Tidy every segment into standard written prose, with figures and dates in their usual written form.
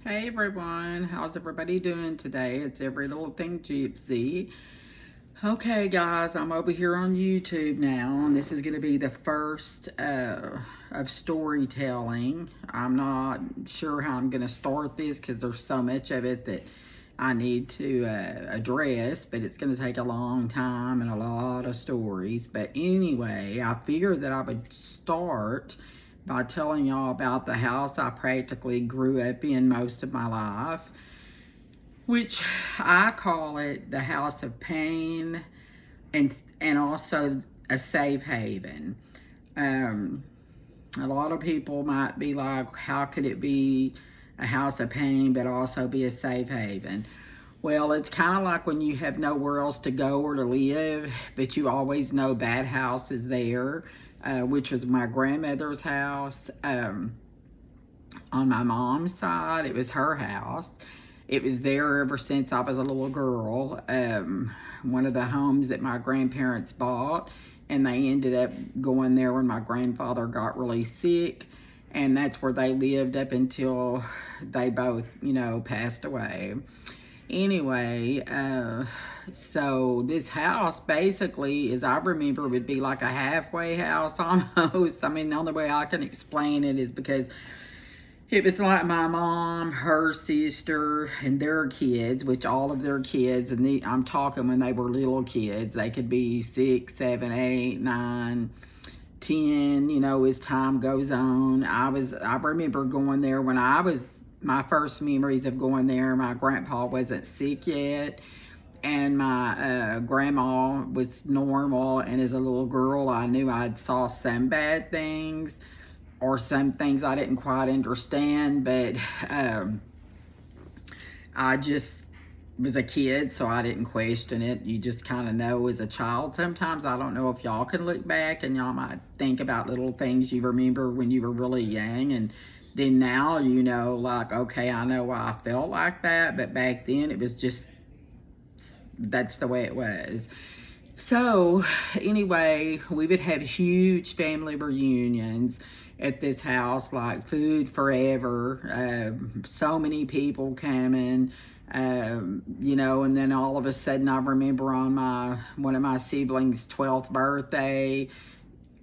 Hey everyone, how's everybody doing today? It's Every Little Thing Gypsy. Okay, guys, I'm over here on YouTube now, and this is going to be the first of storytelling. I'm not sure how I'm going to start this because there's so much of it that I need to address, but it's going to take a long time and a lot of stories. But anyway, I figured that I would start by telling y'all about the house I practically grew up in most of my life, which I call it the house of pain and also a safe haven. Um, a lot of people might be like, how could it be a house of pain but also be a safe haven? Well, it's kind of like when you have nowhere else to go or to live, but you always know that house is there, which was my grandmother's house. On my mom's side, it was her house. It was there ever since I was a little girl. One of the homes that my grandparents bought, and they ended up going there when my grandfather got really sick, and that's where they lived up until they both, passed away. Anyway, so this house basically, as I remember, would be like a halfway house almost. I mean, the only way I can explain it is because it was like my mom, her sister, and their kids, which all of their kids, and I'm talking when they were little kids, they could be 6, 7, 8, 9, 10, as time goes on. I remember going there when my first memories of going there, my grandpa wasn't sick yet, and my grandma was normal, and as a little girl, I knew I'd saw some bad things or some things I didn't quite understand, but I just was a kid, so I didn't question it. You just kind of know as a child. Sometimes I don't know if y'all can look back and y'all might think about little things you remember when you were really young, and then now like, okay, I know why I felt like that, but back then it was just, that's the way it was. So, anyway, we would have huge family reunions at this house, like food forever. So many people coming, and then all of a sudden, I remember on one of my siblings' 12th birthday,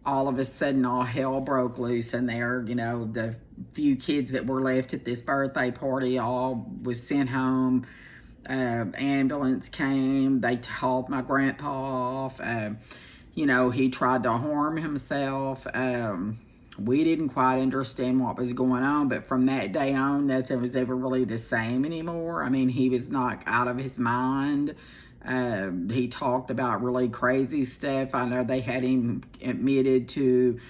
all of a sudden, all hell broke loose in there. The few kids that were left at this birthday party all was sent home. Ambulance came. They hauled my grandpa off. He tried to harm himself. We didn't quite understand what was going on, but from that day on, nothing was ever really the same anymore. I mean, he was knocked out of his mind. He talked about really crazy stuff. I know they had him admitted to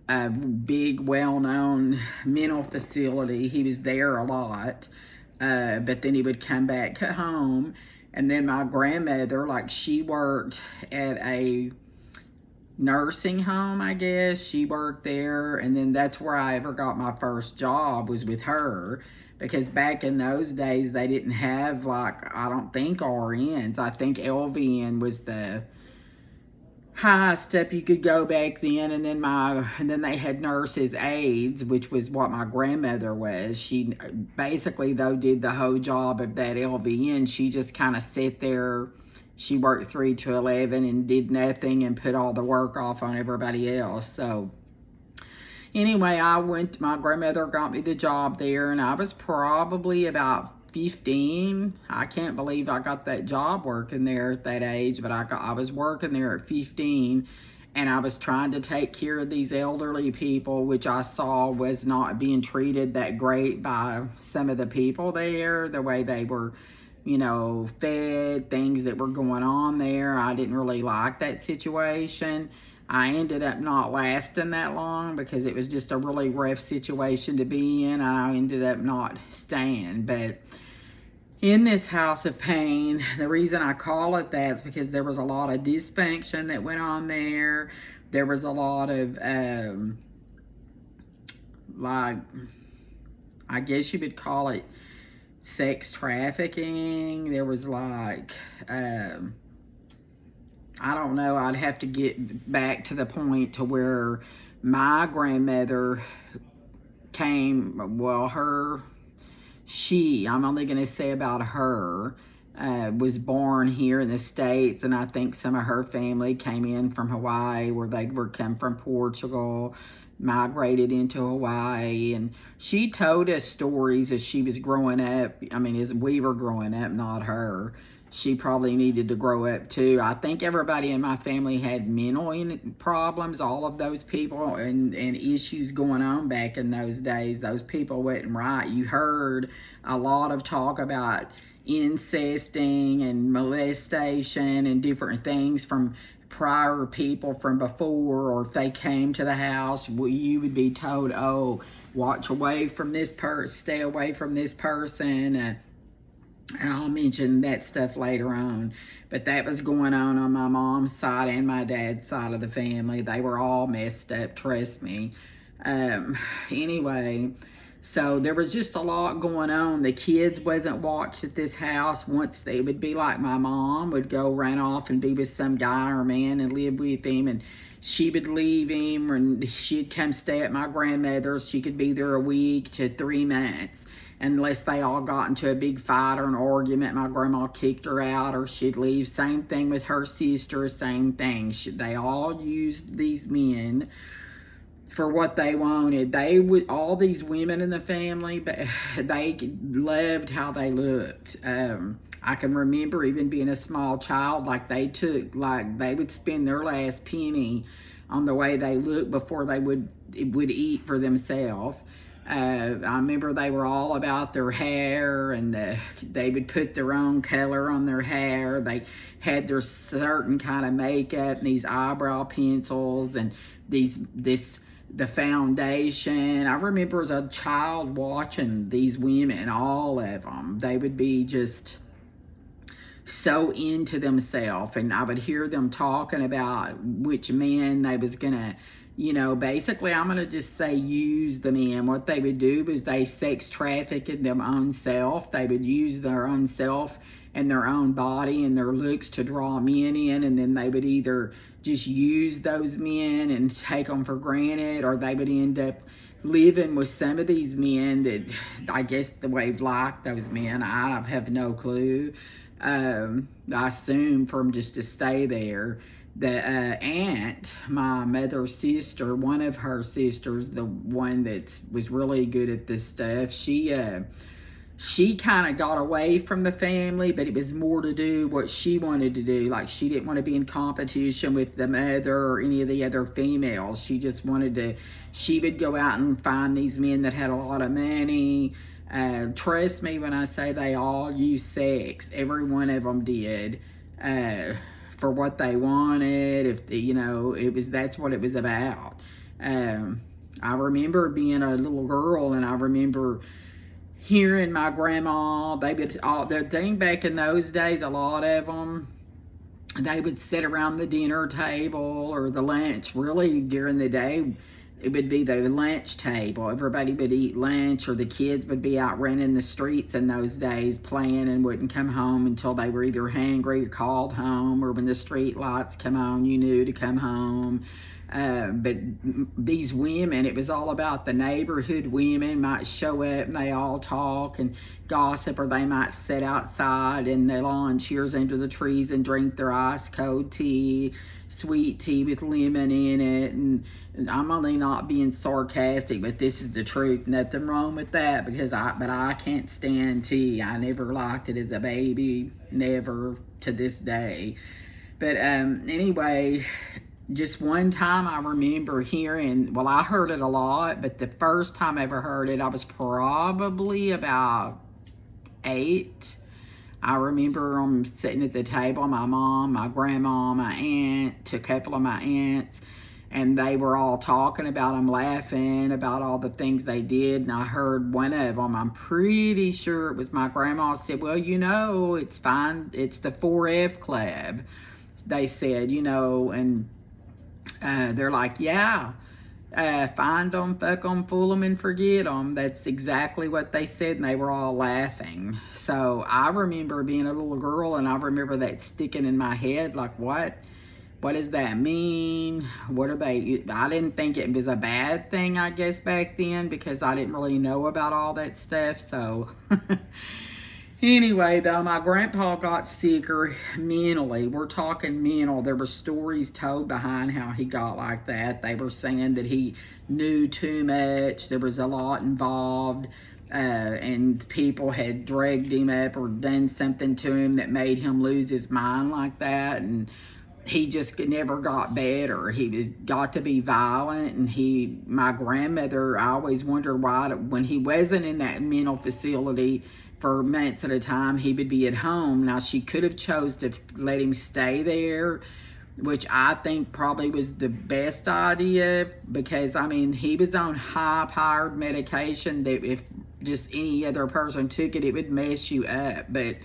a big, well-known mental facility. He was there a lot. But then he would come back home. And then my grandmother, like, she worked at a nursing home, I guess. She worked there. And then that's where I ever got my first job, was with her. Because back in those days, they didn't have, like, I don't think RNs. I think LVN was the highest up you could go back then, and then they had nurses aides, which was what my grandmother was. She basically, though, did the whole job of that LVN. She just kind of sat there. She worked 3 to 11 and did nothing and put all the work off on everybody else. So anyway, my grandmother got me the job there, and I was probably about 15. I can't believe I got that job working there at that age, but I was working there at 15, and I was trying to take care of these elderly people, which I saw was not being treated that great by some of the people there, the way they were, fed, things that were going on there. I didn't really like that situation. I ended up not lasting that long because it was just a really rough situation to be in, and I ended up not staying. But in this house of pain, the reason I call it that is because there was a lot of dysfunction that went on there. There was a lot of, like, I guess you would call it sex trafficking. There was like, I don't know, I'd have to get back to the point to where my grandmother came, well, I'm only going to say about her, was born here in the States, and I think some of her family came in from Hawaii, where they were come from Portugal, migrated into Hawaii, and she told us stories as she was growing up. I mean, as we were growing up, not her. She probably needed to grow up too. I think everybody in my family had mental problems, all of those people, and issues going on back in those days. Those people wasn't right. You heard a lot of talk about incesting and molestation and different things from prior people from before, or if they came to the house, you would be told, oh, watch away from this person, stay away from this person, and I'll mention that stuff later on. But that was going on my mom's side and my dad's side of the family. They were all messed up, trust me. Anyway, so there was just a lot going on. The kids wasn't watched at this house. Once they would be like, my mom would go run off and be with some guy or man and live with him, and she would leave him, and she'd come stay at my grandmother's. She could be there a week to 3 months, unless they all got into a big fight or an argument. My grandma kicked her out, or she'd leave. Same thing with her sister, same thing. They all used these men for what they wanted. They would, all these women in the family, but they loved how they looked. I can remember even being a small child, like they would spend their last penny on the way they looked before they would eat for themselves. I remember they were all about their hair, and they would put their own color on their hair. They had their certain kind of makeup and these eyebrow pencils and the foundation. I remember as a child watching these women, all of them. They would be just so into themselves, and I would hear them talking about which man they was gonna, basically, I'm gonna just say use the men. What they would do is they sex traffic in their own self. They would use their own self and their own body and their looks to draw men in, and then they would either just use those men and take them for granted, or they would end up living with some of these men that, I guess the way like those men, I have no clue. I assume for them just to stay there. The aunt, my mother's sister, one of her sisters, the one that was really good at this stuff, she kind of got away from the family, but it was more to do what she wanted to do. Like, she didn't want to be in competition with the mother or any of the other females. She just wanted to, she would go out and find these men that had a lot of money. Trust me when I say they all used sex. Every one of them did, for what they wanted. If that's what it was about. I remember being a little girl, and I remember hearing my grandma, they would, the thing back in those days, a lot of them, they would sit around the dinner table or the lunch. Really, during the day, it would be the lunch table. Everybody would eat lunch, or the kids would be out running the streets in those days, playing, and wouldn't come home until they were either hungry or called home, or when the street lights come on, you knew to come home. But these women, it was all about the neighborhood women might show up, and they all talk and gossip, or they might sit outside in the lawn chairs under the trees and drink their ice cold tea, sweet tea with lemon in it. And I'm only not being sarcastic, but this is the truth. Nothing wrong with that, because I can't stand tea. I never liked it as a baby, never to this day. But anyway, just one time I remember hearing, well, I heard it a lot, but the first time I ever heard it, I was probably about 8. I remember sitting at the table, my mom, my grandma, my aunt, a couple of my aunts, and they were all talking about them, laughing about all the things they did. And I heard one of them, I'm pretty sure it was my grandma, said, well, it's fine. It's the 4F club, they said, and they're like, yeah, find them, fuck them, fool them, and forget them. That's exactly what they said, and they were all laughing. So I remember being a little girl, and I remember that sticking in my head, like, what what does that mean? What are they? I didn't think it was a bad thing, I guess, back then, because I didn't really know about all that stuff. So anyway, though, my grandpa got sicker mentally. We're talking mental. There were stories told behind how he got like that. They were saying that he knew too much. There was a lot involved. And people had dragged him up or done something to him that made him lose his mind like that. And he just never got better. He got to be violent. And my grandmother, I always wondered why, when he wasn't in that mental facility for months at a time, he would be at home. Now, she could have chose to let him stay there, which I think probably was the best idea, because, I mean, he was on high-powered medication that if just any other person took it, it would mess you up. But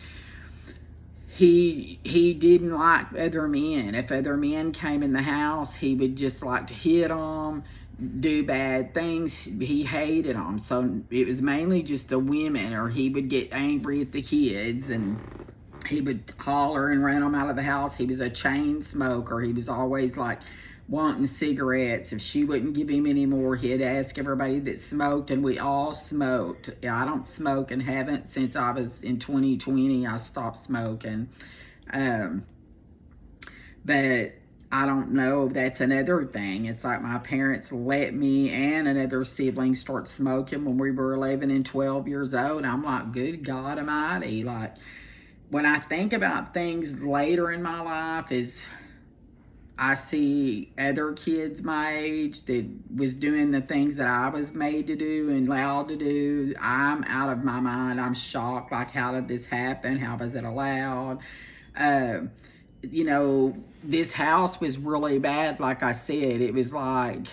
he didn't like other men. If other men came in the house, he would just like to hit them, do bad things. He hated them. So it was mainly just the women, or he would get angry at the kids and he would holler and run them out of the house. He was a chain smoker. He was always like wanting cigarettes. If she wouldn't give him any more, he'd ask everybody that smoked, and we all smoked. I don't smoke and haven't since I was in 2020. I stopped smoking. But I don't know, that's another thing. It's like my parents let me and another sibling start smoking when we were 11 and 12 years old. I'm like, good God Almighty. Like, when I think about things later in my life, is I see other kids my age that was doing the things that I was made to do and allowed to do. I'm out of my mind. I'm shocked. Like, how did this happen? How was it allowed? You know, this house was really bad. Like I said, it was like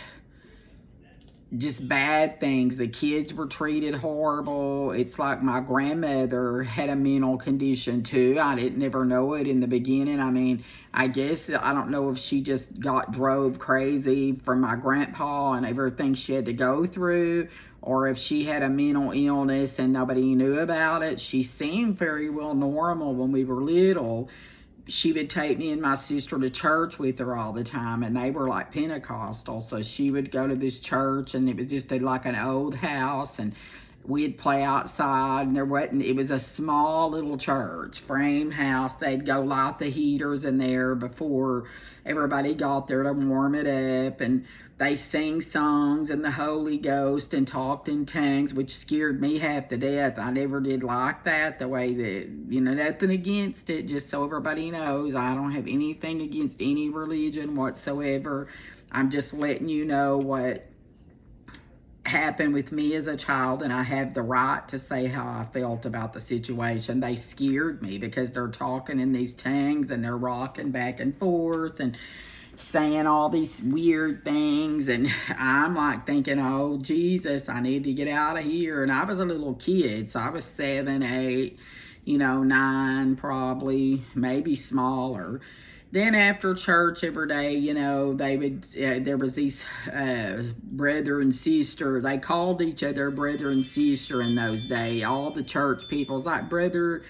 just bad things. The kids were treated horrible. It's like my grandmother had a mental condition too. I didn't never know it in the beginning. I mean, I guess, I don't know if she just drove crazy from my grandpa and everything she had to go through, or if she had a mental illness and nobody knew about it. She seemed very well normal when we were little. She would take me and my sister to church with her all the time, and they were like Pentecostal. So she would go to this church, and it was just like an old house, and we'd play outside, and it was a small little church, frame house. They'd go light the heaters in there before everybody got there to warm it up, and they sing songs in the Holy Ghost and talked in tongues, which scared me half to death. I never did like that, the way that, you know, nothing against it, just so everybody knows. I don't have anything against any religion whatsoever. I'm just letting you know what happened with me as a child, and I have the right to say how I felt about the situation. They scared me because they're talking in these tongues and they're rocking back and forth and saying all these weird things, and I'm like thinking, oh Jesus, I need to get out of here. And I was a little kid, so I was 7, 8, 9 probably, maybe smaller. Then after church every day, they would, there was these brother and sister. They called each other brother and sister in those days. All the church people was like brother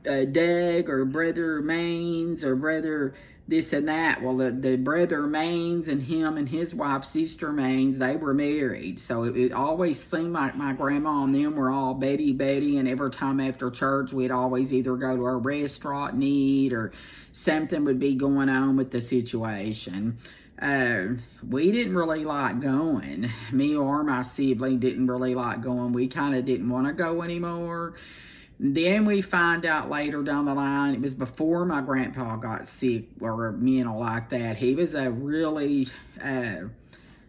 Doug or brother Maines or brother this and that. Well, the brother Maines and him and his wife, Sister Maines, they were married. So it always seemed like my grandma and them were all Betty, and every time after church, we'd always either go to a restaurant and eat, or something would be going on with the situation. We didn't really like going. Me or my sibling didn't really like going. We kind of didn't want to go anymore. Then we find out later down the line, it was before my grandpa got sick or mental like that. He was a really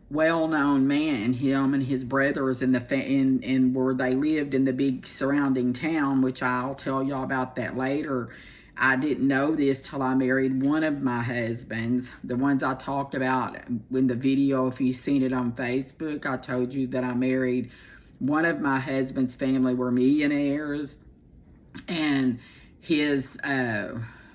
well-known man. Him and his brothers in where they lived in the big surrounding town, which I'll tell y'all about that later. I didn't know this till I married one of my husbands. The ones I talked about in the video, if you've seen it on Facebook, I told you that I married one of my husband's family were millionaires. And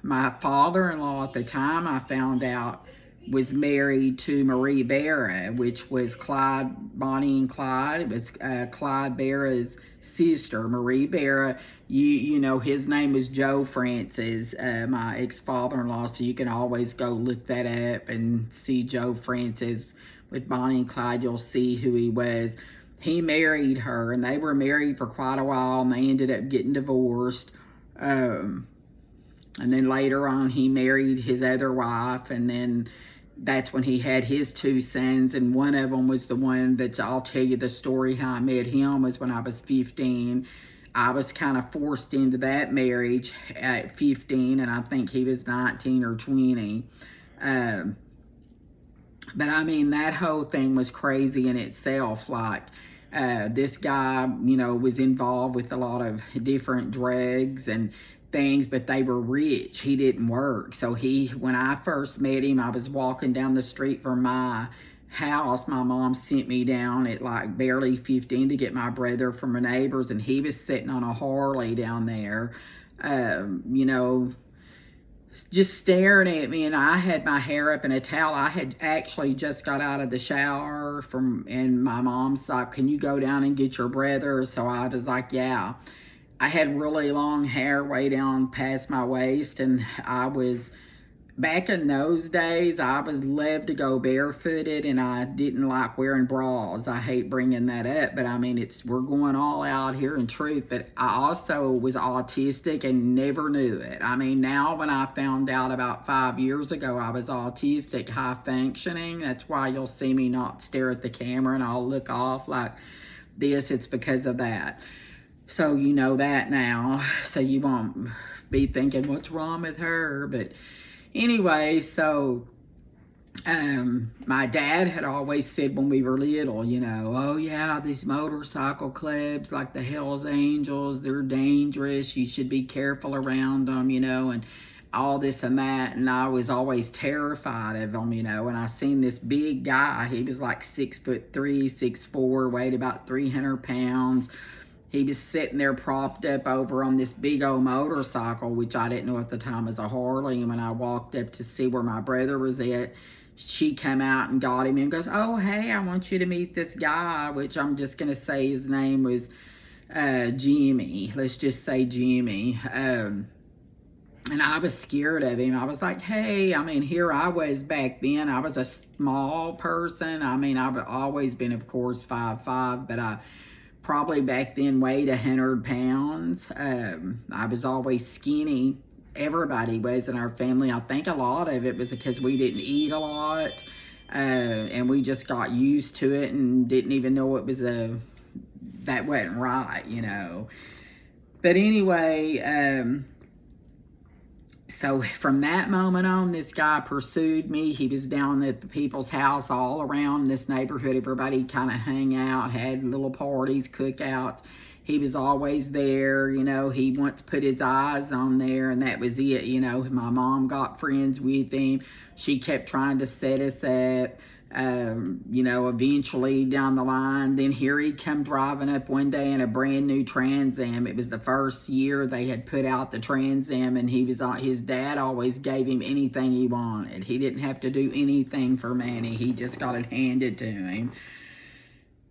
my father-in-law at the time, I found out, was married to Marie Barra, which was Bonnie and Clyde. It was Clyde Barra's sister, Marie Barra. You know, his name was Joe Francis, my ex-father-in-law, so you can always go look that up and see Joe Francis with Bonnie and Clyde. You'll see who he was. He married her, and they were married for quite a while, and they ended up getting divorced. And then later on, he married his other wife, and then that's when he had his two sons, and one of them was the one that I'll tell you the story how I met him was when I was 15. I was kind of forced into that marriage at 15, and I think he was 19 or 20. But I mean, that whole thing was crazy in itself. Like, this guy, you know, was involved with a lot of different drugs and things, but they were rich. He didn't work. So when I first met him, I was walking down the street from my house. My mom sent me down at like barely 15 to get my brother from a neighbor's, and he was sitting on a Harley down there, you know, just staring at me, and I had my hair up in a towel. I had actually just got out of the shower and my mom's like, can you go down and get your brother? So I was like, yeah. I had really long hair way down past my waist, and back in those days, I was loved to go barefooted, and I didn't like wearing bras. I hate bringing that up, but I mean, we're going all out here in truth. But I also was autistic and never knew it. I mean, now when I found out about 5 years ago I was autistic, high functioning, that's why you'll see me not stare at the camera and I'll look off like this. It's because of that. So you know that now, so you won't be thinking, what's wrong with her? But anyway, so my dad had always said when we were little, you know, oh yeah, these motorcycle clubs like the Hells Angels, they're dangerous. You should be careful around them, you know, and all this and that. And I was always terrified of them, you know. And I seen this big guy. He was like 6'3", 6'4", weighed about 300 pounds. He was sitting there propped up over on this big old motorcycle, which I didn't know at the time was a Harley. And when I walked up to see where my brother was at, she came out and got him and goes, oh, hey, I want you to meet this guy, which I'm just going to say his name was Jimmy. Let's just say Jimmy. And I was scared of him. I was like, hey, I mean, here I was back then. I was a small person. I mean, I've always been, of course, 5'5", but I probably back then weighed 100 pounds. I was always skinny. Everybody was in our family. I think a lot of it was because we didn't eat a lot, and we just got used to it and didn't even know it was that wasn't right, you know. But anyway, so from that moment on, this guy pursued me. He was down at the people's house all around this neighborhood. Everybody kind of hung out, had little parties, cookouts. He was always there, you know. He once put his eyes on there, and that was it, you know. My mom got friends with him. She kept trying to set us up. You know, eventually down the line, then here he come driving up one day in a brand new Trans Am. It was the first year they had put out the Trans Am, and his dad always gave him anything he wanted. He didn't have to do anything for money. He just got it handed to him.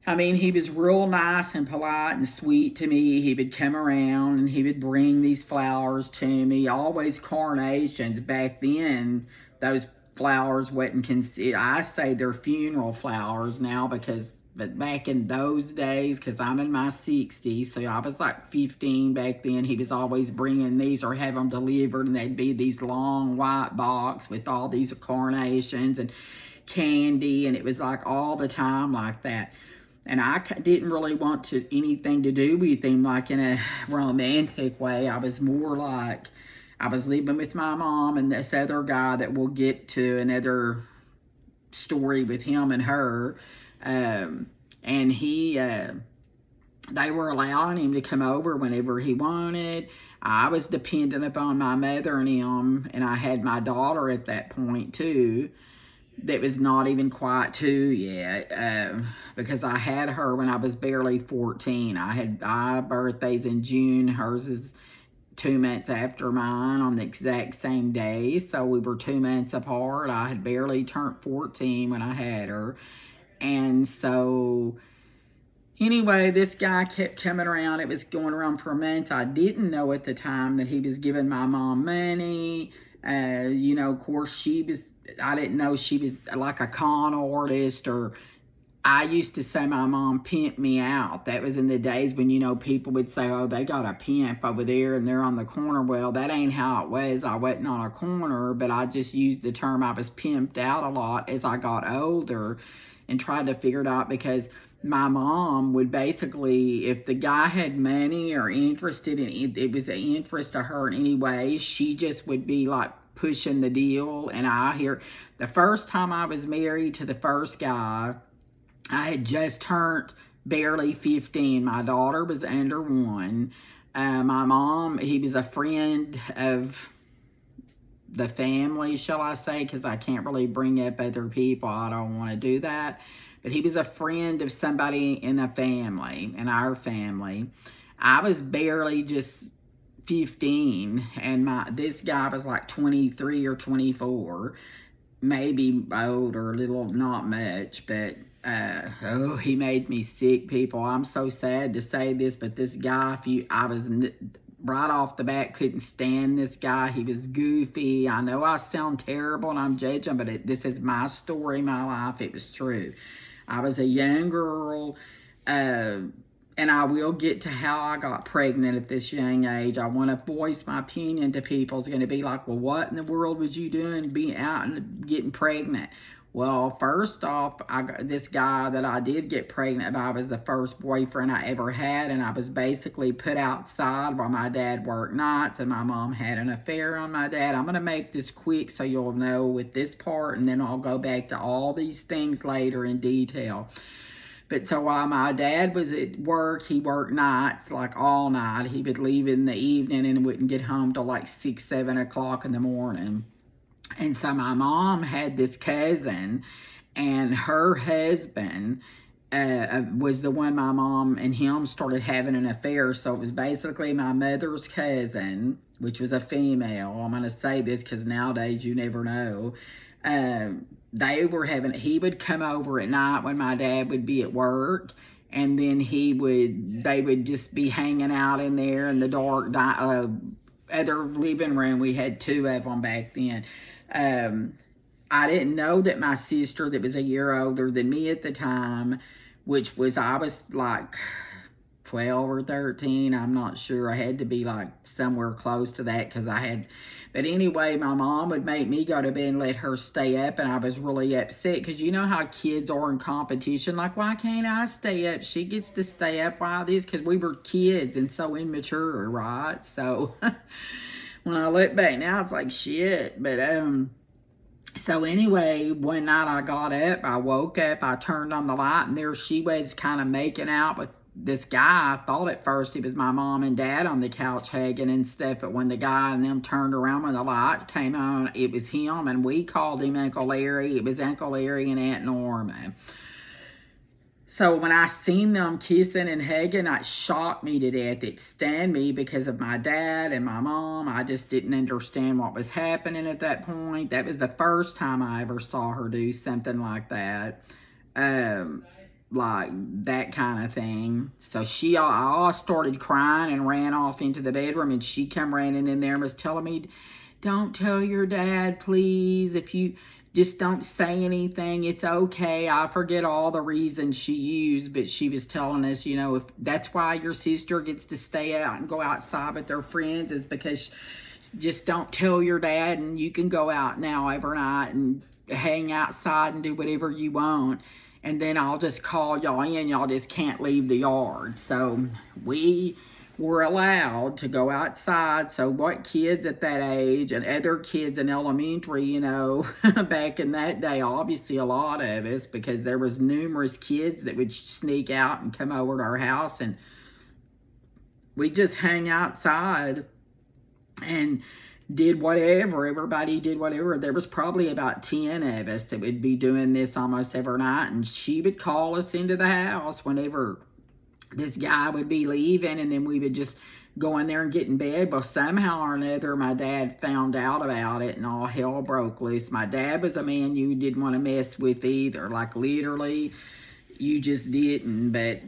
I mean, he was real nice and polite and sweet to me. He would come around and he would bring these flowers to me, always carnations. Back then, those flowers wasn't considered, I say they're funeral flowers now, but back in those days, because I'm in my 60s, so I was like 15 back then, he was always bringing these or have them delivered, and they'd be these long white box with all these carnations and candy, and it was like all the time like that. And I didn't really want anything to do with him like in a romantic way. I was more like, I was living with my mom and this other guy that we'll get to another story with him and her. And they were allowing him to come over whenever he wanted. I was dependent upon my mother and him, and I had my daughter at that point too. That was not even quite 2 yet, because I had her when I was barely 14. Our birthday's in June. Hers is 2 months after mine on the exact same day. So we were 2 months apart. I had barely turned 14 when I had her. And so anyway, this guy kept coming around. It was going around for months. I didn't know at the time that he was giving my mom money. You know, of course, I didn't know she was like a con artist, or I used to say my mom pimped me out. That was in the days when, you know, people would say, oh, they got a pimp over there and they're on the corner. Well, that ain't how it was. I wasn't on a corner, but I just used the term I was pimped out a lot as I got older and tried to figure it out, because my mom would basically, if the guy had money or interested in it, it was an interest to her in any way, she just would be like pushing the deal. And the first time I was married to the first guy, I had just turned barely 15. My daughter was under 1. My mom, he was a friend of the family, shall I say, because I can't really bring up other people. I don't want to do that. But he was a friend of somebody in a family, in our family. I was barely just 15, and this guy was like 23 or 24, maybe older, a little, not much, but he made me sick, people. I'm so sad to say this, but this guy, I was right off the bat couldn't stand this guy. He was goofy. I know I sound terrible and I'm judging, but this is my story, my life. It was true. I was a young girl, and I will get to how I got pregnant at this young age. I want to voice my opinion to people. It's going to be like, well, what in the world was you doing being out and getting pregnant? Well, first off, this guy that I did get pregnant by was the first boyfriend I ever had, and I was basically put outside while my dad worked nights, and my mom had an affair on my dad. I'm going to make this quick so you'll know with this part, and then I'll go back to all these things later in detail. But so while my dad was at work, he worked nights, like all night. He would leave in the evening and wouldn't get home till like 6, 7 o'clock in the morning. And so my mom had this cousin, and her husband was the one my mom and him started having an affair. So it was basically my mother's cousin, which was a female. I'm going to say this because nowadays you never know. He would come over at night when my dad would be at work, and then they would just be hanging out in there in the dark other living room. We had 2 of them back then. I didn't know that my sister, that was a year older than me at the time, I was like 12 or 13, I'm not sure. I had to be like somewhere close to that but anyway, my mom would make me go to bed and let her stay up, and I was really upset because you know how kids are in competition, like, why can't I stay up? She gets to stay up while this, because we were kids and so immature, right? So when I look back now, it's like shit. But so anyway, one night I got up, I woke up, I turned on the light, and there she was kind of making out with this guy. I thought at first it was my mom and dad on the couch hugging and stuff, but when the guy and them turned around when the light came on, it was him, and we called him Uncle Larry. It was Uncle Larry and Aunt Norma. So when I seen them kissing and hugging, it shocked me to death. It stunned me because of my dad and my mom. I just didn't understand what was happening at that point. That was the first time I ever saw her do something like that. Like that kind of thing. So I started crying and ran off into the bedroom, and she come running in there and was telling me, don't tell your dad, please. If you just don't say anything, it's okay. I forget all the reasons she used, but she was telling us, you know, if that's why your sister gets to stay out and go outside with their friends, is because just don't tell your dad, and you can go out now every night and hang outside and do whatever you want. And then I'll just call y'all in. Y'all just can't leave the yard. So we were allowed to go outside. So what kids at that age and other kids in elementary, you know, back in that day, obviously a lot of us, because there was numerous kids that would sneak out and come over to our house, and we just hang outside and did whatever. Everybody did whatever. There was probably about 10 of us that would be doing this almost every night, and she would call us into the house whenever this guy would be leaving, and then we would just go in there and get in bed. But somehow or another, my dad found out about it, and all hell broke loose. My dad was a man you didn't want to mess with either. Like, literally, you just didn't. But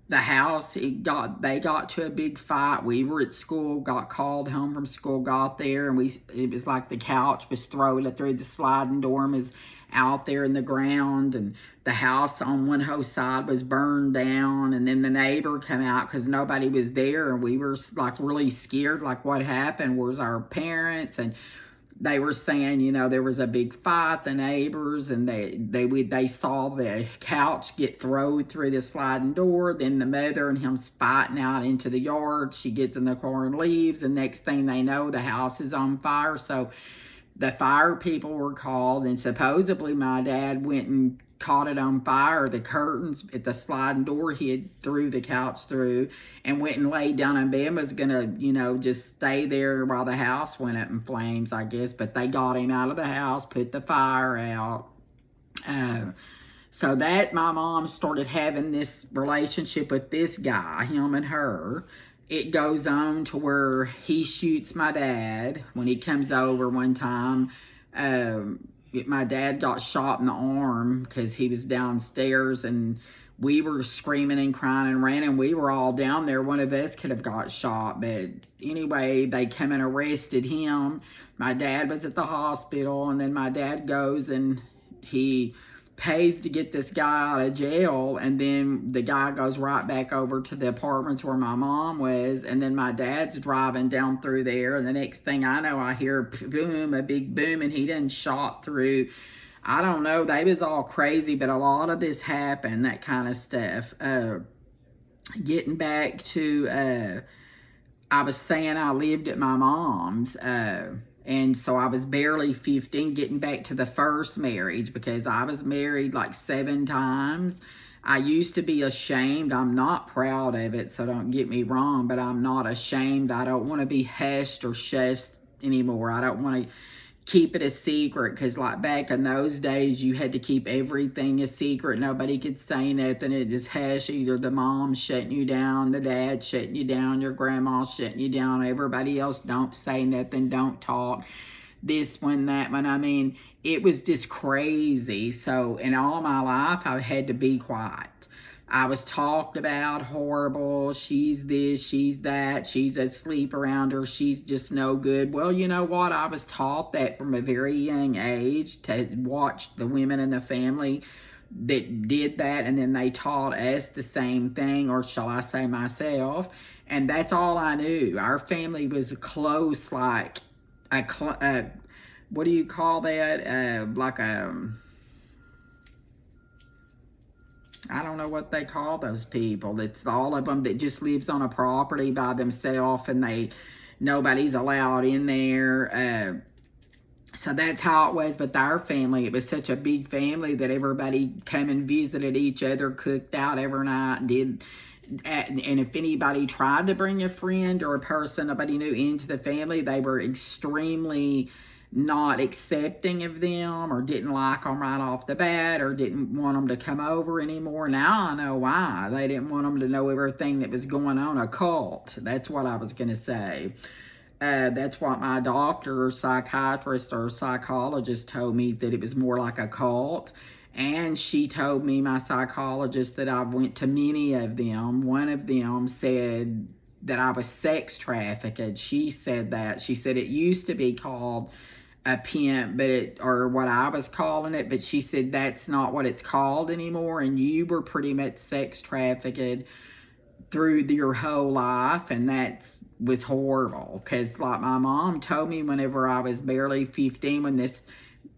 the house, they got to a big fight. We were at school, got called home from school, got there, and it was like the couch was thrown through the sliding door and was out there in the ground, and the house on one whole side was burned down. And then the neighbor came out because nobody was there, and we were like really scared, like what happened. Was our parents? And they were saying, there was a big fight, the neighbors, and they saw the couch get thrown through the sliding door. Then the mother and him fighting out into the yard. She gets in the car and leaves, and next thing they know, the house is on fire. So the fire people were called, and supposedly my dad went and caught it on fire. The curtains at the sliding door he had threw the couch through, and went and laid down in bed, was gonna, just stay there while the house went up in flames, I guess. But they got him out of the house, put the fire out. So that my mom started having this relationship with this guy, him and her. It goes on to where he shoots my dad when he comes over one time. My dad got shot in the arm because he was downstairs, and we were screaming and crying and running. We were all down there. One of us could have got shot. But anyway, they come and arrested him. My dad was at the hospital, and then my dad goes and he pays to get this guy out of jail, and then the guy goes right back over to the apartments where my mom was. And then my dad's driving down through there, and the next thing I know, I hear boom, a big boom, and he done shot through. I don't know, they was all crazy, but a lot of this happened, that kind of stuff. Getting back to, I was saying I lived at my mom's, and so I was barely 15, getting back to the first marriage, because I was married like 7 times. I used to be ashamed. I'm not proud of it, so don't get me wrong, but I'm not ashamed. I don't want to be hushed or shushed anymore. I don't want to keep it a secret, because like back in those days, you had to keep everything a secret. Nobody could say nothing. It just hush. Either the mom shutting you down, the dad shutting you down, your grandma shutting you down, everybody else don't say nothing, don't talk, this one, that one. I mean, it was just crazy. So in all my life, I had to be quiet. I was talked about horrible. She's this, she's that, she's asleep around her, she's just no good. Well, you know what? I was taught that from a very young age, to watch the women in the family that did that, and then they taught us the same thing, or shall I say myself, and that's all I knew. Our family was close, like what do you call that? Like a, I don't know what they call those people. It's all of them that just lives on a property by themselves, and nobody's allowed in there. So that's how it was with our family. It was such a big family that everybody came and visited each other, cooked out every night, and if anybody tried to bring a friend or a person nobody knew into the family, they were extremely not accepting of them, or didn't like them right off the bat, or didn't want them to come over anymore. Now I know why. They didn't want them to know everything that was going on. A cult. That's what I was going to say. That's what my doctor or psychiatrist or psychologist told me, that it was more like a cult. And she told me, my psychologist, that I went to many of them. One of them said that I was sex trafficked. She said that. She said it used to be called a pimp, or what I was calling it, but she said that's not what it's called anymore, and you were pretty much sex trafficked through your whole life, and that was horrible. Because like my mom told me, whenever I was barely 15, when this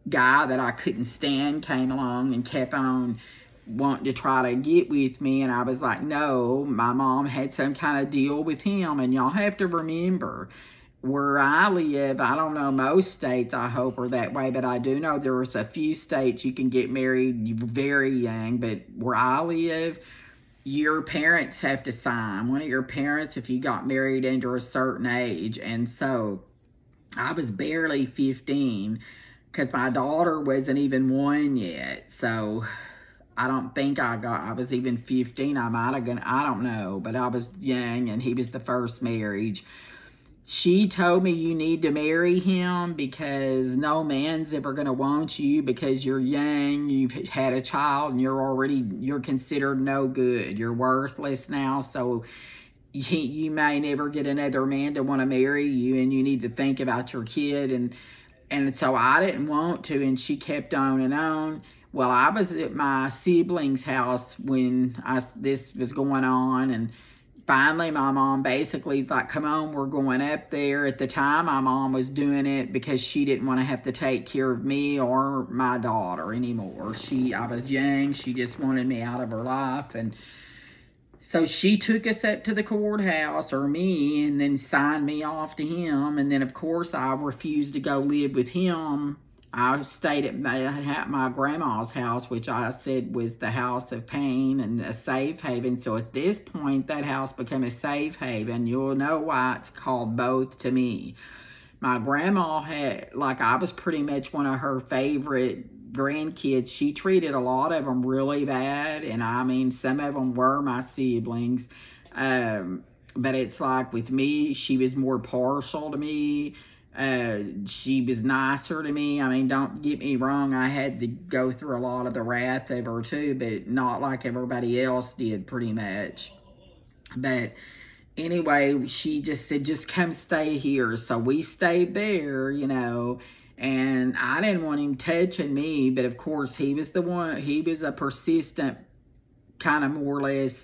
guy that I couldn't stand came along and kept on wanting to try to get with me, and I was like, no, my mom had some kind of deal with him. And y'all have to remember, where I live, I don't know, most states I hope are that way, but I do know there's a few states you can get married very young. But where I live, your parents have to sign, one of your parents, if you got married under a certain age. And so I was barely 15, because my daughter wasn't even 1 yet. So I don't think I was even 15. I might have gone, I don't know, but I was young and he was the first marriage. She told me you need to marry him because no man's ever going to want you because you're young, you've had a child, and you're considered no good. You're worthless now, so you may never get another man to want to marry you, and you need to think about your kid. And so I didn't want to, and she kept on and on. Well, I was at my siblings' house when this was going on, and finally my mom basically is like, come on, we're going up there. At the time, my mom was doing it because she didn't want to have to take care of me or my daughter anymore. I was young, she just wanted me out of her life, and so she took us up to the courthouse, or me, and then signed me off to him. And then, of course, I refused to go live with him. I stayed at my grandma's house, which I said was the house of pain and a safe haven. So at this point, that house became a safe haven. You'll know why it's called both to me. My grandma I was pretty much one of her favorite grandkids. She treated a lot of them really bad, and I mean, some of them were my siblings. But it's like with me, she was more partial to me. She was nicer to me. I mean, don't get me wrong, I had to go through a lot of the wrath of her too, but not like everybody else did, pretty much. But anyway, she just said, just come stay here. So we stayed there, and I didn't want him touching me, but of course he was he was a persistent, kind of more or less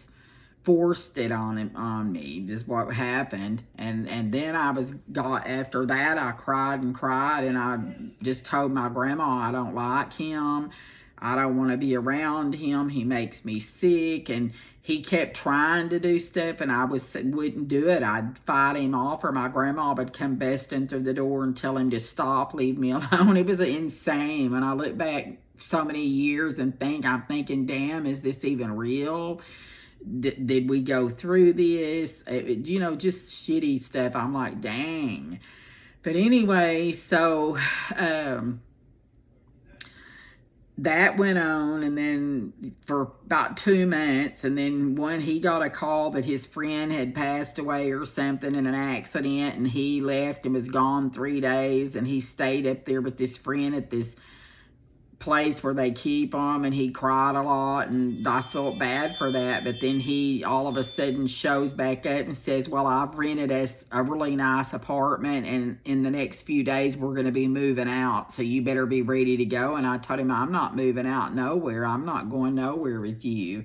forced it on me, is what happened. And then after that, I cried and cried, and I just told my grandma I don't like him. I don't want to be around him. He makes me sick. And he kept trying to do stuff, and I wouldn't do it. I'd fight him off, or my grandma would come busting through the door and tell him to stop, leave me alone. It was insane. When I look back so many years and I'm thinking, damn, is this even real? Did we go through this? Just shitty stuff. I'm like, dang. But anyway, so that went on, and then for about 2 months, and then when he got a call that his friend had passed away or something in an accident, and he left and was gone 3 days, and he stayed up there with this friend at this place where they keep them, and he cried a lot, and I felt bad for that. But then he all of a sudden shows back up and says, well, I've rented us a really nice apartment, and in the next few days we're going to be moving out, so you better be ready to go. And I told him, I'm not moving out nowhere. I'm not going nowhere with you.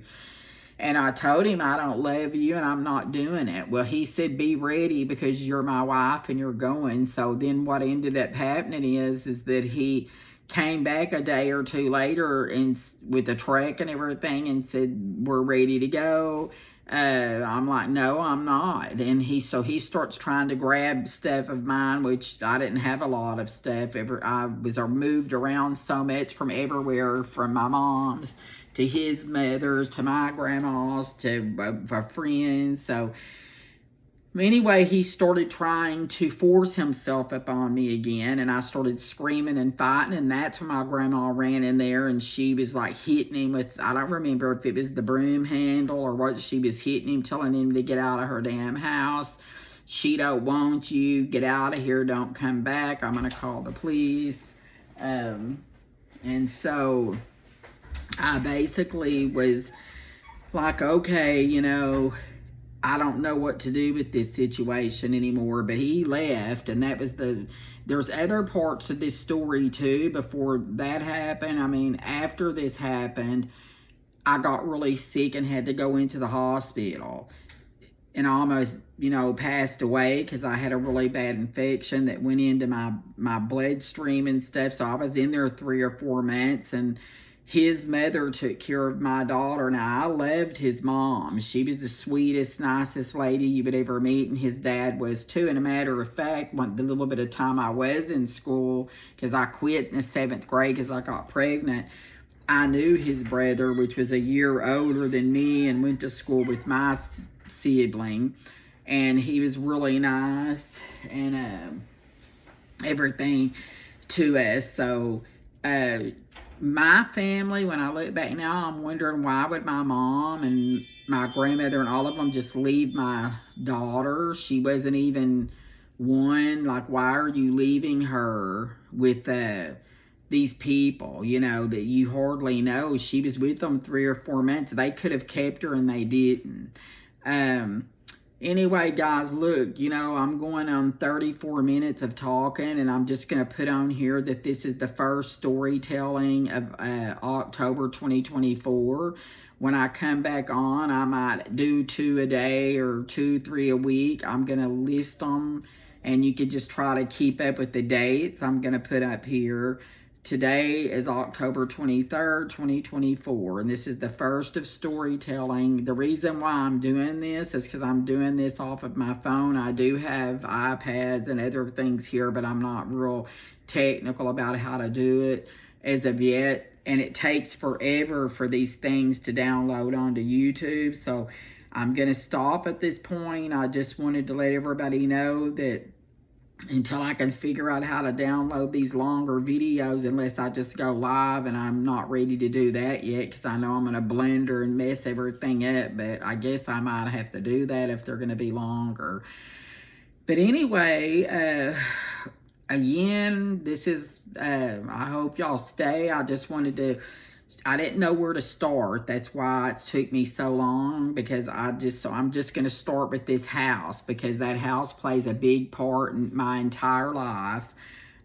And I told him I don't love you and I'm not doing it. Well, he said, be ready because you're my wife and you're going. So then what ended up happening is that he came back a day or two later and with a truck and everything and said, we're ready to go. I'm like, no, I'm not. And he starts trying to grab stuff of mine, which I didn't have a lot of stuff. I was moved around so much from everywhere, from my mom's to his mother's to my grandma's to my friends. So anyway, he started trying to force himself upon me again, and I started screaming and fighting, and that's when my grandma ran in there, and she was like hitting him with, I don't remember if it was the broom handle or what she was hitting him, telling him to get out of her damn house. She don't want you, get out of here, don't come back, I'm gonna call the police. And so I basically was like, okay, I don't know what to do with this situation anymore. But he left, and there's other parts of this story too before that happened. I mean, after this happened, I got really sick and had to go into the hospital, and almost, passed away because I had a really bad infection that went into my bloodstream and stuff. So I was in there 3 or 4 months, and his mother took care of my daughter. Now, I loved his mom. She was the sweetest, nicest lady you would ever meet, and his dad was too. And a matter of fact, the little bit of time I was in school, because I quit in the 7th grade because I got pregnant, I knew his brother, which was a year older than me, and went to school with my sibling. And he was really nice and everything to us. So my family, when I look back now, I'm wondering why would my mom and my grandmother and all of them just leave my daughter? She wasn't even one. Like, why are you leaving her with these people, you know, that you hardly know? She was with them 3 or 4 months. They could have kept her and they didn't. Um, Anyway, guys, look, you know, I'm going on 34 minutes of talking, and I'm just going to put on here that this is the first storytelling of October 2024. When I come back on, I might do 2 a day or 2, 3 a week. I'm going to list them, and you can just try to keep up with the dates I'm going to put up here. Today is October 23rd, 2024, and this is the first of storytelling. The reason why I'm doing this is because I'm doing this off of my phone. I do have iPads and other things here, but I'm not real technical about how to do it as of yet, and it takes forever for these things to download onto YouTube, so I'm going to stop at this point. I just wanted to let everybody know that until I can figure out how to download these longer videos, unless I just go live, and I'm not ready to do that yet because I know I'm going to blender and mess everything up, but I guess I might have to do that if they're going to be longer. But anyway, again, this is, I hope y'all stay. I just wanted to, I didn't know where to start. That's why it took me so long, because I'm just going to start with this house, because that house plays a big part in my entire life.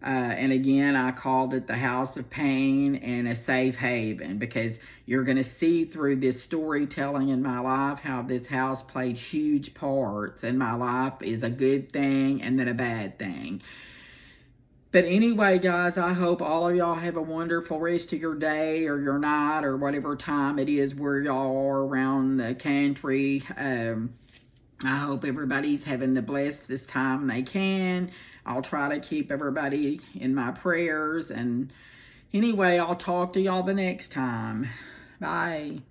And again, I called it the House of Pain and a safe haven, because you're going to see through this storytelling in my life how this house played huge parts in my life, is a good thing and then a bad thing. But anyway, guys, I hope all of y'all have a wonderful rest of your day or your night or whatever time it is where y'all are around the country. I hope everybody's having the blessed time they can. I'll try to keep everybody in my prayers. And anyway, I'll talk to y'all the next time. Bye.